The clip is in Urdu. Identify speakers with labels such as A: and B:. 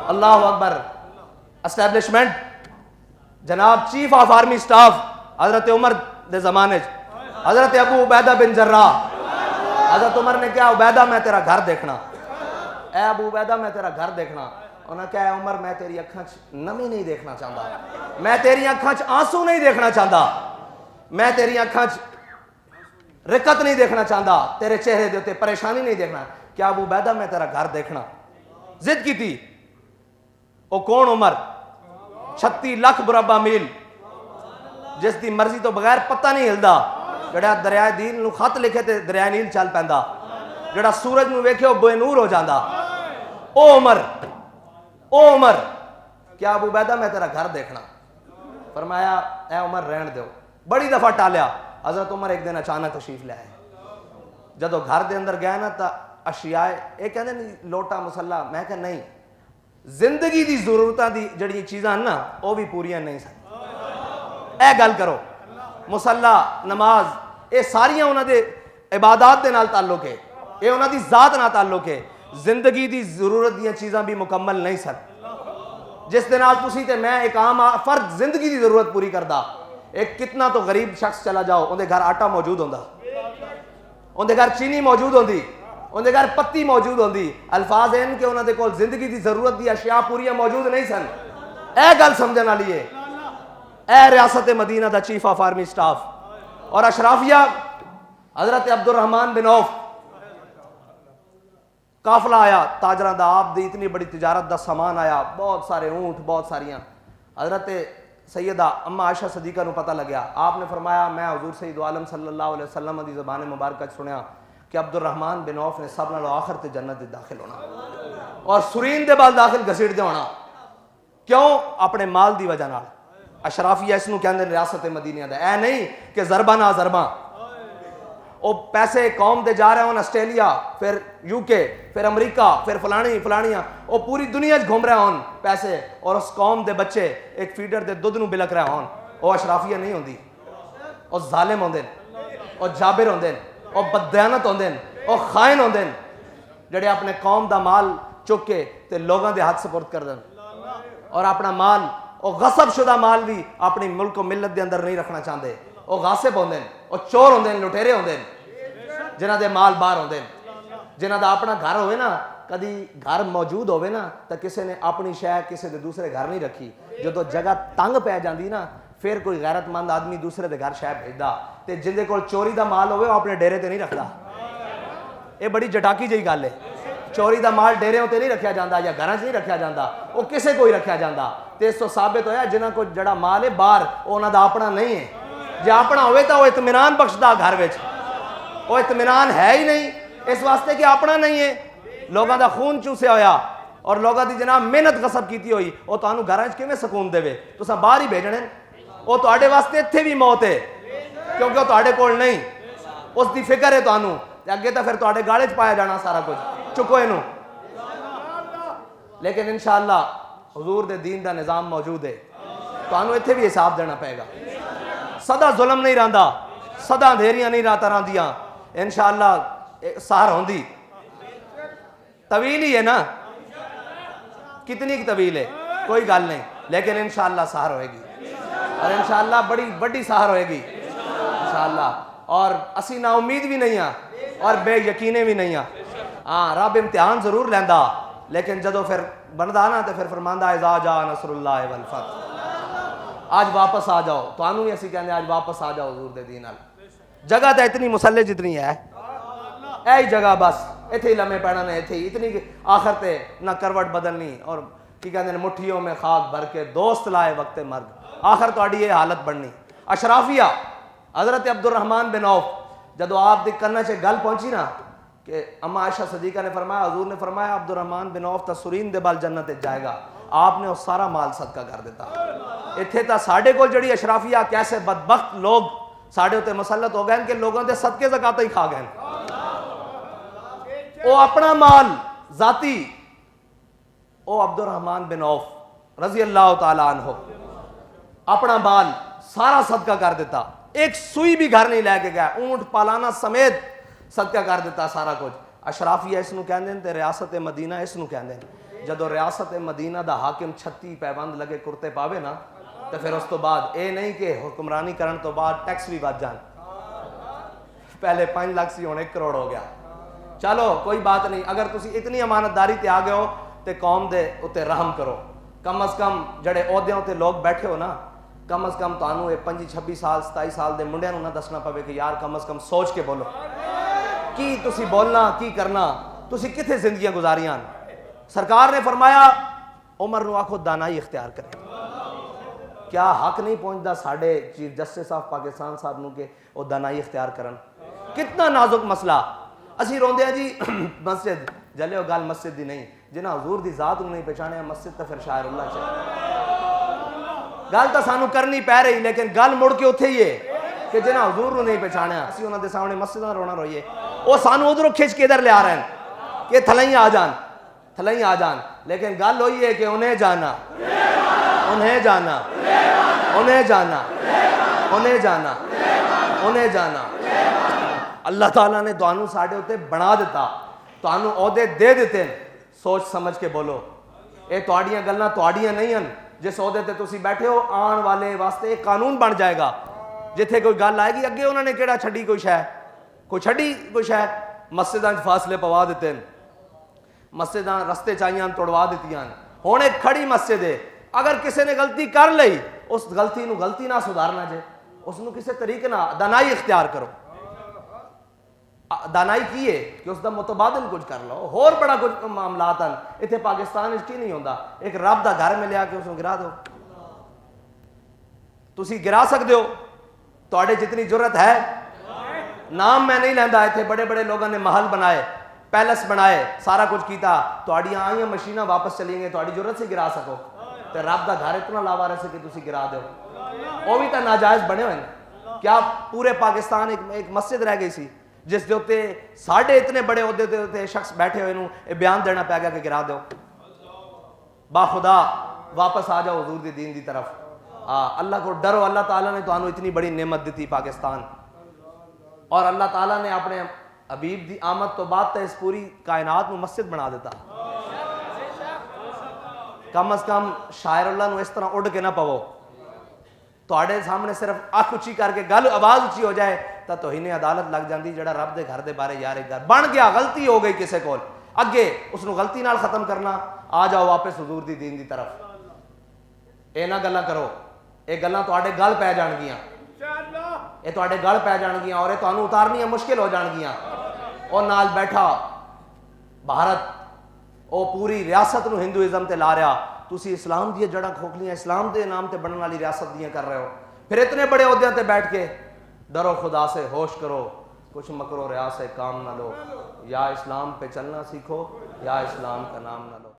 A: اللہ اکبر. اسٹیبلشمنٹ جناب چیف آف آرمی سٹاف حضرت عمر دے زمانے حضرت ابو عبیدہ بن جراح. حضرت عمر نے کہا عبیدہ میں تیرا گھر دیکھنا, اے ابو عبیدہ میں تیرا گھر دیکھنا. انہوں نے کہا اے عمر میں تیری اکھاں نمی نہیں دیکھنا چاہتا, میں تیری اکھاں آنسو نہیں دیکھنا چاہتا, میں تیری اکھاں رکت نہیں دیکھنا چاہتا, تیرے چہرے دے تے پریشانی نہیں دیکھنا. کیا ابو عبیدہ میں تیرا گھر دیکھنا. ضد کی تھی. او کون عمر 36 لاکھ مربع میل جس دی مرضی تو بغیر پتہ نہیں ہلدا, جڑا دریائے نیل نو خط لکھے تے دریائے نیل چل پیندا, جڑا سورج نو ویکھے او بے نور ہو جاندا. او عمر کیا ابو عبیدہ میں تیرا گھر دیکھنا. فرمایا اے عمر رہن دیو. بڑی دفعہ ٹالیا. حضرت عمر ایک دن اچانک تشریف لے آئے. جدو گھر دے اندر گیا نا تا اشیاء یہ کہندے نہیں لوٹا مسلح, میں کہ نہیں, زندگی دی ضرورتاں دی جڑی چیزاں نا وہ بھی پوریاں نہیں سن. اے گل کرو مسلح نماز یہ ساریاں انہاں دے عبادات دے نال تعلق ہے, یہ انہاں دی ذات نال تعلق ہے. زندگی دی ضرورت دیاں چیزاں بھی مکمل نہیں سن. جس دے نال تسی تے میں ایک عام فرد زندگی دی ضرورت پوری کردا. ایک کتنا تو غریب شخص چلا جاؤ اندے گھر آٹا موجود ہوندا, اندے گھر چینی موجود ہوندی, اندے گھر پتی موجود ہوندی. الفاظ ہیں کہ انہاں دے کول زندگی دی ضرورت دی اشیاء پوریاں موجود نہیں سن. اے گل سمجھن والی ہے. اے ریاست مدینہ دا چیف آف آرمی سٹاف اور اشرافیہ حضرت عبد الرحمن بن عوف, قافلہ آیا تاجراں دا, آپ دی اتنی بڑی تجارت دا سامان آیا, بہت سارے اونٹ, بہت ساریاں. حضرت سیدہ اما عائشہ صدیقہ نو پتہ لگیا. آپ نے فرمایا میں حضور سید عالم صلی اللہ علیہ وسلم دی زبان مبارکہ سنیا کہ عبد الرحمن بن عوف نے سب نالوں آخر تے جنت دے داخل ہونا اور سرین دے بال داخل گھسیٹ دے ہونا. کیوں؟ اپنے مال دی وجہ نال. اشرافیہ اس نو کہندے ریاست مدینہ دا. اے نہیں کہ ضربہ نہ ضربہ, او پیسے قوم دے جا رہے ہوں آسٹریلیا, پھر یو کے, پھر امریکہ, پھر فلانیاں, او پوری دنیا گھوم رہے ہوں پیسے, اور اس قوم دے بچے ایک فیڈر دے دودھ نو بلک رہے ہوں. او اشرافیہ نہیں ہوندی, او ظالم ہوندے, او جابر ہوندے, او بددیانت ہوندے, او خائن ہوندے, جڑے اپنے قوم دا مال چک کے تے لوگاں دے ہاتھ سپرد کر دیں, اور اپنا مال او غصب شدہ مال بھی اپنی ملک و ملت دے اندر نہیں رکھنا چاہتے. او غاصب ہوندے, او چور ہوندے, لٹیرے ہوندے, جنہاں دے مال باہر ہوندے, جنہاں دا اپنا گھر ہوئے نا, کدی گھر موجود ہوئے نا تو کسے نے اپنی شے کسے دے دوسرے گھر نہیں رکھی. جدو جگہ تنگ پہ جاندی نا پھر کوئی غیرت مند آدمی دوسرے دے گھر شے بھیجدا, تے جن دے کول چوری دا مال ہوئے وہ اپنے ڈیرے تے نہیں رکھدا. یہ بڑی جٹاکی جہی گل ہے. چوری دا مال ڈیرے تے نہیں رکھیا جاندا یا گھراں 'چ نہیں رکھیا جاندا, وہ کسے کوئی رکھیا جاندا. تے اس تو ثابت ہویا جنہاں کو جڑا مال ہے باہر وہ انہاں دا اپنا نہیں ہے. جے اپنا ہوئے تو وہ اطمینان بخشدا گھر وچ, وہ اطمینان ہے ہی نہیں, اس واسطے کہ اپنا نہیں ہے. لوگاں دا خون چوسیا ہویا اور لوگاں دی جناب محنت غصب کیتی ہوئی, وہ تانوں گھراں 'چ کیویں سکون دے؟ تساں باہر ہی بھیجنے. وہ تہاڈے واسطے اتھے بھی موت ہے کیونکہ وہ تہاڈے کول نہیں, اس دی فکر ہے تانوں, تے اگے تو پھر تہاڈے گالے 'چ پایا جانا سارا کچھ. چکو اینوں. لیکن انشاءاللہ حضور دے دین دا نظام موجود ہے, تانوں اتھے بھی حساب دینا پائے گا. سدا ظلم نہیں رہندا, سدا اندھیریاں نہیں راتاں رہندیاں. انشاءاللہ سہر ہوندی. طویل ہی ہے نا, کتنی کی طویل ہے کوئی گل نہیں, لیکن انشاءاللہ سہر ہوئے گی, اور انشاءاللہ بڑی بڑی سہر ہوئے گی انشاءاللہ. اور اسی نا امید بھی نہیں ہاں اور بے یقینے بھی نہیں ہاں. ہاں رب امتحان ضرور لیندا, لیکن جدو پھر بندا نا تو پھر فرماندا اذا جاء نصر اللہ والفتح, آج واپس آ جاؤ. تانوں بھی اسی کہندے آج واپس آ جاؤ حضور دے دین نال. جگہ تو اتنی مسلح جتنی ہے, اے جگہ بس ایتھے ہی لمے پینا نے, ایتھے ہی اتنی آخر تے نہ کروٹ بدلنی, اور کی کہندے نے مٹھیوں میں خاک بھر کے دوست لائے وقت مرگ, آخر تہاڈی یہ حالت بننی. اشرافیہ حضرت عبد الرحمن بن عوف جدو آپ دی کرنا چے گل پہنچی نا کہ اما عائشہ صدیقہ نے فرمایا, حضور نے فرمایا عبد الرحمن بن عوف تا سرین دے بال جنت جائے گا, آپ نے وہ سارا مال صدقہ کر دیتا. اتھے تا ساڈے کول جڑی اشرافیہ کیسے بدبخت لوگ ساڈے تے مسلط ہو گئے کہ لوگوں دے صدقے زکات ہی کھا گئے. وہ اپنا مال ذاتی, او عبد الرحمن بن عوف رضی اللہ تعالیٰ عنہ اپنا مال سارا صدقہ کر دیتا, ایک سوئی بھی گھر نہیں لے کے گیا, اونٹ پالانا سمیت صدقہ کر دیتا سارا کچھ. اشرافیہ اس نو کہندے تے ریاست مدینہ اس نو کہندے. جدو ریاست مدینہ دا حاکم 36 پیبند لگے کرتے پاوے نا تو پھر اس تو بعد اے نہیں کہ حکمرانی کرن تو بعد ٹیکس بھی بچ جان. پہلے 5 لاکھ سی ہوں 1 کروڑ ہو گیا. چلو کوئی بات نہیں, اگر تسی اتنی امانتداری تے آ گئے ہو تے قوم دے اتے رحم کرو. کم از کم جڑے عہدیاں تے لوگ بیٹھے ہو نا, کم از کم تانوں یہ 25-26 سال 27 سال دے منڈیاں نوں نہ دسنا پوے کہ یار کم از کم سوچ کے بولو کی تسی بولنا کی کرنا, تسی کتھے زندگیاں گزاریاں. سرکار نے فرمایا عمر نو آکھو دانائی اختیار کرے. کیا حق نہیں پہنچتا ساڈے چیف جسٹس آف پاکستان صاحب نو کہ وہ دانائی اختیار کرن؟ کتنا نازک مسئلہ. اسی روندے ہیں جی مسجد جلے گل مسجد دی نہیں, جنہ حضور دی ذات نو نہیں پہچانے مسجد تو پھر شاعر اللہ چاہیے. گل تو سانو کرنی پہ رہی, لیکن گل مڑ کے اتھے ہی ہے کہ جنہ حضور نو نہیں پہچانے اسی انہاں دے سامنے مسجد نہ رونا روئیے. وہ سانو ادھروں کھچ کے ادھر لے آ رہے ہیں کہ تھلائیں آ جان تھلائیں آ جان, لیکن گل ہوئی ہے کہ انہیں جانا انہیں جانا انہیں جانا انہیں جانا انہیں جانا. اللہ تعالیٰ نے تانوں ساڈے اوتے بنا دیتا, تانوں عہدے دے دیتے ہیں, سوچ سمجھ کے بولو. اے تواڈیاں گلاں تواڈیاں نہیں ہیں. جس عہدے تے تسی بیٹھے ہو آن والے واسطے ایک قانون بن جائے گا. جتھے کوئی گل آئے گی اگے انہوں نے کیڑا چھڈی کوئی شے, کوئی چھڈی کوئی شے. مسجداں فاصلے پوا دیتے ہیں, مسجداں رستے چاہیاں توڑوا دیتیاں. ہن ایک کھڑی مسجد ہے, اگر کسی نے غلطی کر لئی اس غلطی نو غلطی نہ سدھارنا جے, اس نو کسی طریقے نہ دانائی اختیار کرو. دانائی کی ہے کہ اس دا متبادل کچھ کر لو. اور بڑا کچھ معاملات ہیں اتنے پاکستان اس کی نہیں ہوتا. ایک رب دا گھر میں لیا کے اس کو گرا دو. تسی گرا سکتے ہو, تواڈے جتنی جرت ہے. نام میں نہیں لیندا, اتنے بڑے بڑے لوگوں نے محل بنائے, پیلس بنائے, سارا کچھ کیتا. تواڈیاں آئیاں مشیناں واپس چلی گئیں, تواڈی جرت سے گرا سکو تے رب دا گھر اتنا لاوارث ہے کہ تسی گرا دو. وہ بھی تو ناجائز بنے ہوئے ہیں. کیا پورے پاکستان ایک مسجد رہ گئی سی جس دے اوتے ساڑھے اتنے بڑے عہدے دے اوتے شخص بیٹھے ہوئے نوں یہ بیان دینا پہ گیا کہ گرا دو. با خدا واپس آ جاؤ حضور دی دین دی طرف. اللہ کو ڈرو. اللہ تعالیٰ نے تانوں اتنی بڑی نعمت دیتی پاکستان, اور اللہ تعالیٰ نے اپنے حبیب دی آمد تو بعد تے اس پوری کائنات میں مسجد بنا دیتا. کم از کم شاعر اللہ نو اس طرح اڑ کے نہ پو. تواڈے سامنے صرف اکھ اچھی کر کے گل آواز اچھی ہو جائے تو توہین عدالت لگ جاندی. جڑا رب دے گھر دے بارے یار ایک گھر بن گیا, غلطی ہو گئی کسے کول, اگے اس نو غلطی نال ختم کرنا. آ جاؤ واپس حضور دی دین دی طرف. اے نہ گلاں کرو, اے گلاں تواڈے گل پہ جان گیاں, اے تواڈے گل پہ جان گیاں, اور اے تانوں اتارنیاں مشکل ہو جان گیاں. اور نال بیٹھا بھارت او پوری ریاست نو ہندوازم تے لا رہا, تسی اسلام دی جڑاں کھوکھلیاں اسلام دے نام تے بنن والی ریاست دیاں کر رہے ہو. پھر اتنے بڑے عہدیاں تے بیٹھ کے ڈرو خدا سے, ہوش کرو, کچھ مکرو ریا سے کام نہ لو. یا اسلام پہ چلنا سیکھو یا اسلام کا نام نہ لو.